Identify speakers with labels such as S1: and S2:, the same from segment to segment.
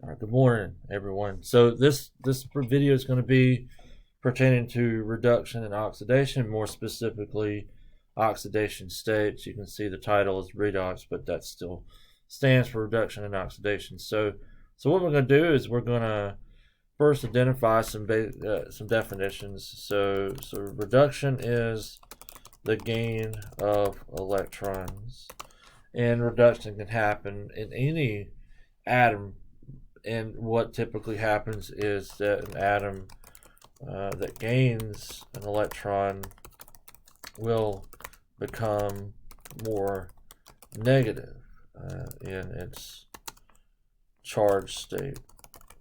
S1: All right, good morning, everyone. So this video is going to be pertaining to reduction and oxidation, more specifically oxidation states. You can see the title is Redox, but that still stands for reduction and oxidation. So what we're going to do is we're going to first identify some definitions. So reduction is the gain of electrons, and reduction can happen in any atom. And what typically happens is that an atom that gains an electron will become more negative in its charge state.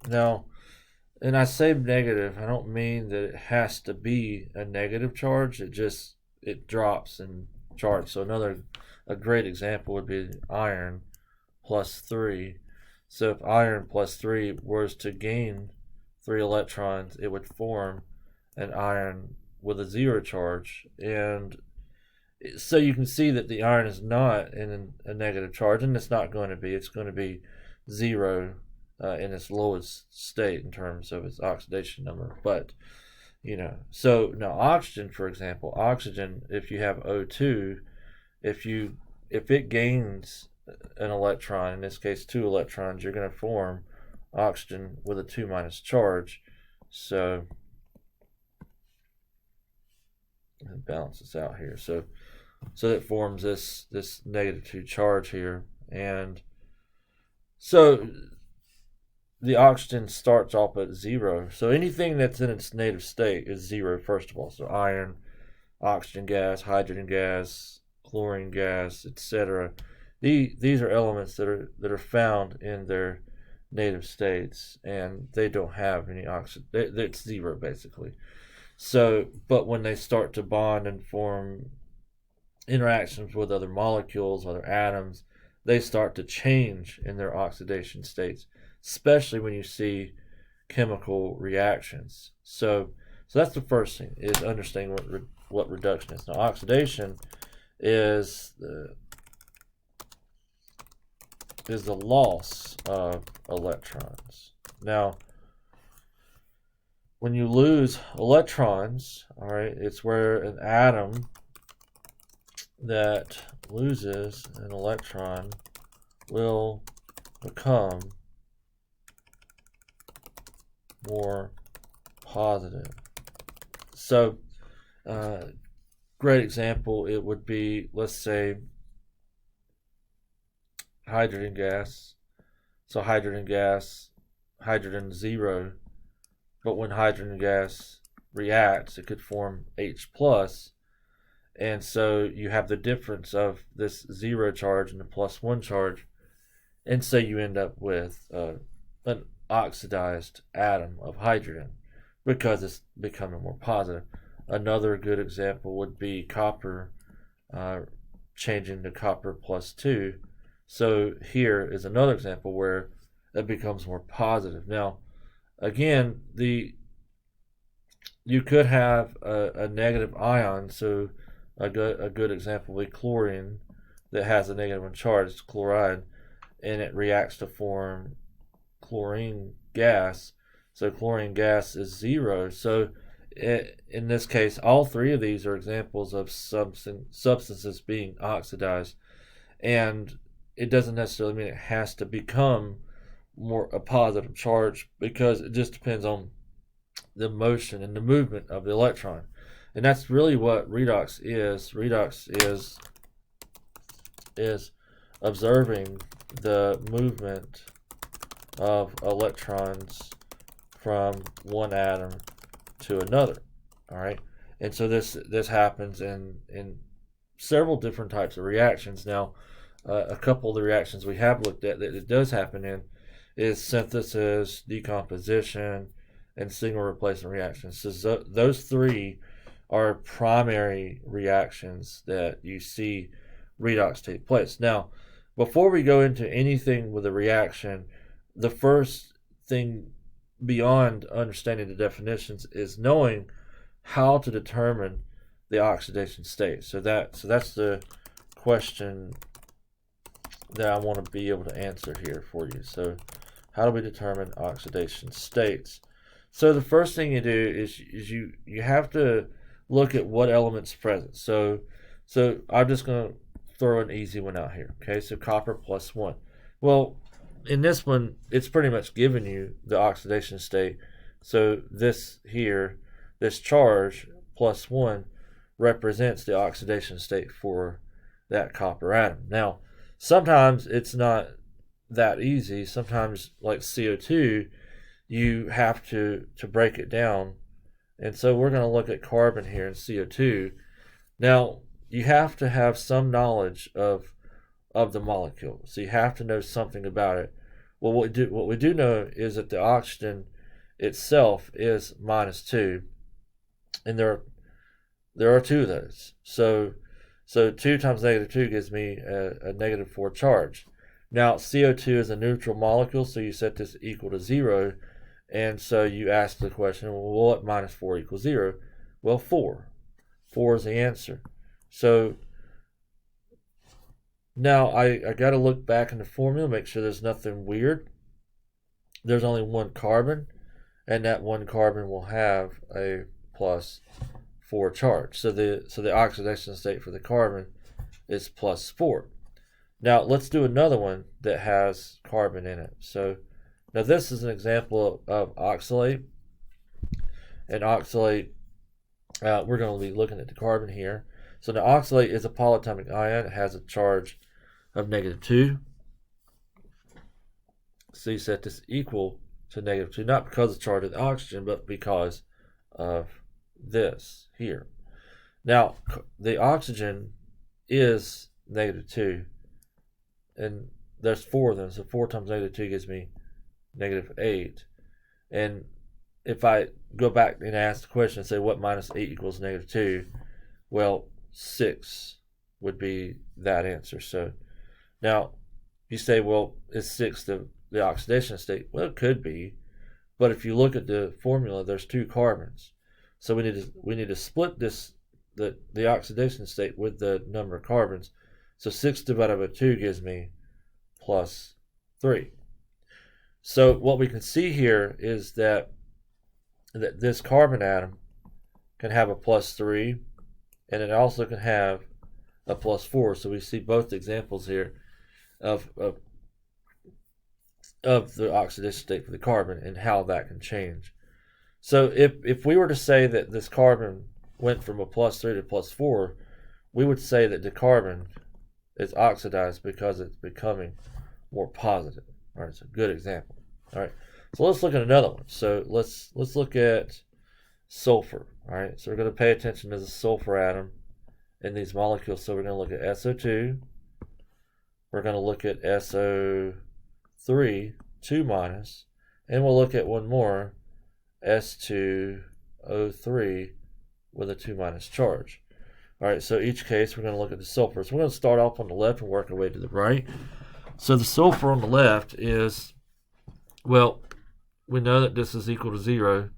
S1: Now, and I say negative, I don't mean that it has to be a negative charge. It drops in charge. So a great example would be iron plus 3. So if iron plus 3 was to gain 3 electrons, it would form an iron with a 0 charge. And so you can see that the iron is not in a negative charge, and it's not going to be. It's going to be 0 in its lowest state in terms of its oxidation number. But, so now oxygen, for example, if you have O2, if it gains an electron, in this case 2 electrons, you're going to form oxygen with a 2 minus charge. So balance this out here. So it forms this negative 2 charge here, and so the oxygen starts off at 0. So anything that's in its native state is 0 first of all. So iron, oxygen gas, hydrogen gas, chlorine gas, etc. These are elements that are found in their native states, and they don't have any oxygen. It's 0 basically. So, but when they start to bond and form interactions with other molecules, other atoms, they start to change in their oxidation states, especially when you see chemical reactions. So that's the first thing, is understanding what reduction is. Now, oxidation is the loss of electrons. Now, when you lose electrons, all right, it's where an atom that loses an electron will become more positive. So, great example, it would be, let's say, hydrogen gas. So hydrogen 0, but when hydrogen gas reacts, it could form H plus, and so you have the difference of this 0 charge and the plus 1 charge, and so you end up with an oxidized atom of hydrogen because it's becoming more positive. Another good example would be copper changing to copper plus 2. So here is another example where it becomes more positive. Now, again, you could have a negative ion. So a good example would be chlorine that has a negative 1 charge, it's chloride, and it reacts to form chlorine gas. So chlorine gas is 0. So in this case, all 3 of these are examples of substances being oxidized, and it doesn't necessarily mean it has to become a positive charge, because it just depends on the motion and the movement of the electron. And that's really what redox is. Redox is observing the movement of electrons from one atom to another. All right, and so this happens in several different types of reactions. Now, a couple of the reactions we have looked at that it does happen in is synthesis, decomposition, and signal replacement reactions. So those 3 are primary reactions that you see redox take place. Now, before we go into anything with a reaction, the first thing beyond understanding the definitions is knowing how to determine the oxidation state. So that's the question that I want to be able to answer here for you. So how do we determine oxidation states? So the first thing you do is you have to look at what element's present. So I'm just going to throw an easy one out here. Okay, so copper plus 1. Well, in this one, it's pretty much giving you the oxidation state. So this here, this charge plus 1 represents the oxidation state for that copper atom. Now, sometimes it's not that easy. Sometimes, like CO2, you have to break it down. And so we're going to look at carbon here and CO2. Now, you have to have some knowledge of the molecule. So you have to know something about it. Well, what we do know is that the oxygen itself is -2, and there are two of those. So 2 times -2 gives me a -4 charge. Now CO2 is a neutral molecule, so you set this equal to 0, and so you ask the question, well, what -4 equals 0? Well, 4. 4 is the answer. So now I got to look back in the formula, make sure there's nothing weird. There's only one carbon, and that one carbon will have a +4 charge. So the oxidation state for the carbon is +4. Now let's do another one that has carbon in it. So now this is an example of oxalate. And oxalate, we're going to be looking at the carbon here. So the oxalate is a polyatomic ion. It has a charge of -2. So you set this equal to -2, not because of the charge of the oxygen, but because of this here. Now, the oxygen is -2, and there's 4 of them, so 4 times -2 gives me -8. And if I go back and ask the question and say what -8 equals -2, well, 6 would be that answer. So now you say, well, is 6 the oxidation state? Well, it could be, but if you look at the formula, there's 2 carbons. So we need to split the oxidation state with the number of carbons. So 6 divided by 2 gives me +3. So what we can see here is that this carbon atom can have a +3, and it also can have a +4. So we see both examples here of the oxidation state for the carbon and how that can change. So if we were to say that this carbon went from a +3 to +4, we would say that the carbon is oxidized because it's becoming more positive. All right, it's a good example. All right, so let's look at another one. So let's look at sulfur. All right, so we're going to pay attention to the sulfur atom in these molecules. So we're going to look at SO2. We're going to look at SO3, 2-, and we'll look at one more, S2O3 with a 2- charge. All right, so each case we're going to look at the sulfur. So we're going to start off on the left and work our way to the right. So the sulfur on the left is, well, we know that this is equal to 0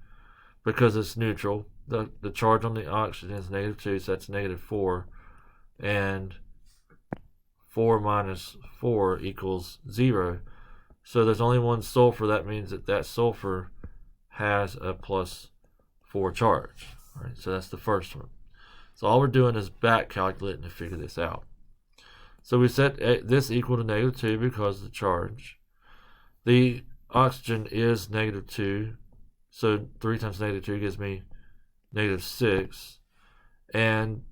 S1: because it's neutral. The charge on the oxygen is -2, so that's -4. And 4 minus 4 equals 0. So there's only one sulfur. That means that sulfur has a +4 charge. All right, so that's the first one. So all we're doing is back calculating to figure this out. So we set this equal to -2 because of the charge. The oxygen is -2, so 3 times -2 gives me -6, and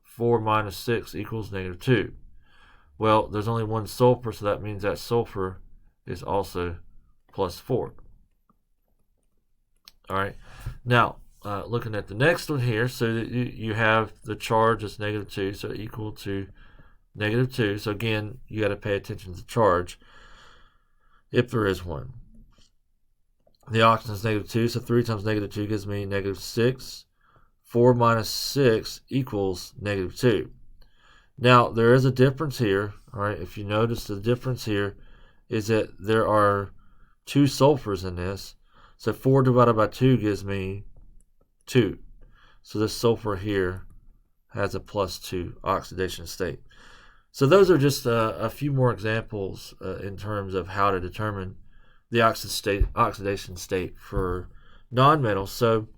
S1: 4 minus 6 equals -2. Well, there's only one sulfur, so that means that sulfur is also +4. All right, now looking at the next one here, so you have the charge is -2, so equal to -2. So again, you got to pay attention to the charge if there is one. The oxygen is -2, so 3 times -2 gives me -6. 4 minus 6 equals -2. Now, there is a difference here. All right, if you notice, the difference here is that there are 2 sulfurs in this. So 4 divided by 2 gives me 2. So this sulfur here has a +2 oxidation state. So those are just a few more examples in terms of how to determine the oxidation state for nonmetals. So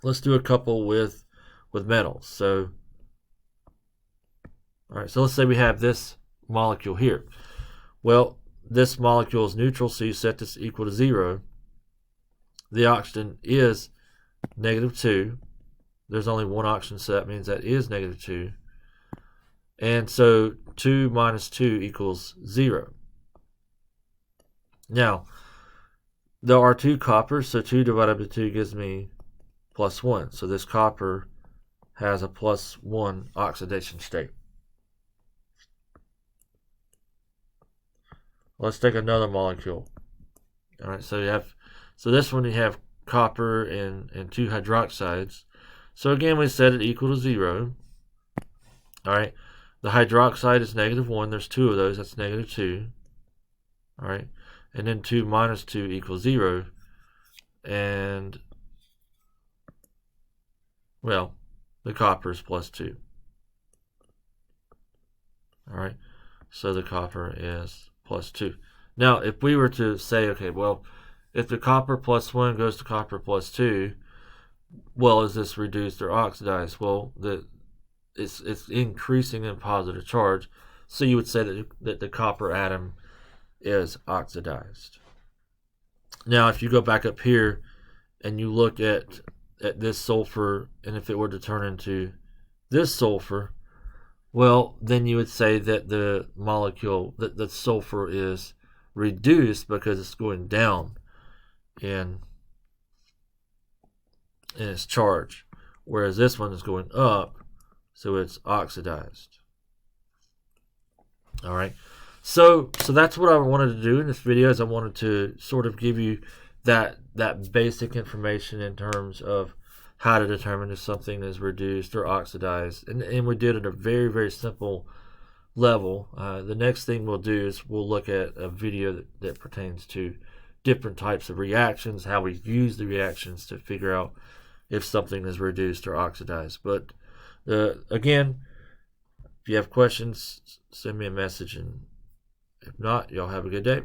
S1: let's do a couple with metals. So all right, so let's say we have this molecule here. Well, this molecule is neutral, so you set this equal to 0. The oxygen is -2. There's only one oxygen, so that means that is -2. And so 2 minus 2 equals 0. Now, there are 2 coppers, so 2 divided by 2 gives me +1. So this copper has a +1 oxidation state. Let's take another molecule. All right, so this one you have copper and 2 hydroxides. So again, we set it equal to 0. All right, the hydroxide is -1. There's 2 of those. That's -2. All right, and then 2 minus 2 equals 0. And well, the copper is +2. All right, so the copper is +2. Now, if we were to say, okay, well, if the copper +1 goes to copper +2, well, is this reduced or oxidized? Well, it's increasing in positive charge, so you would say that the copper atom is oxidized. Now, if you go back up here and you look at this sulfur, and if it were to turn into this sulfur, well, then you would say that the molecule, that the sulfur is reduced because it's going down in its charge, whereas this one is going up, so it's oxidized. All right, so that's what I wanted to do in this video. Is I wanted to sort of give you that basic information in terms of how to determine if something is reduced or oxidized, and we did it at a very, very simple level. The next thing we'll do is we'll look at a video that pertains to different types of reactions, how we use the reactions to figure out if something is reduced or oxidized. But again, if you have questions, send me a message, and if not, y'all have a good day.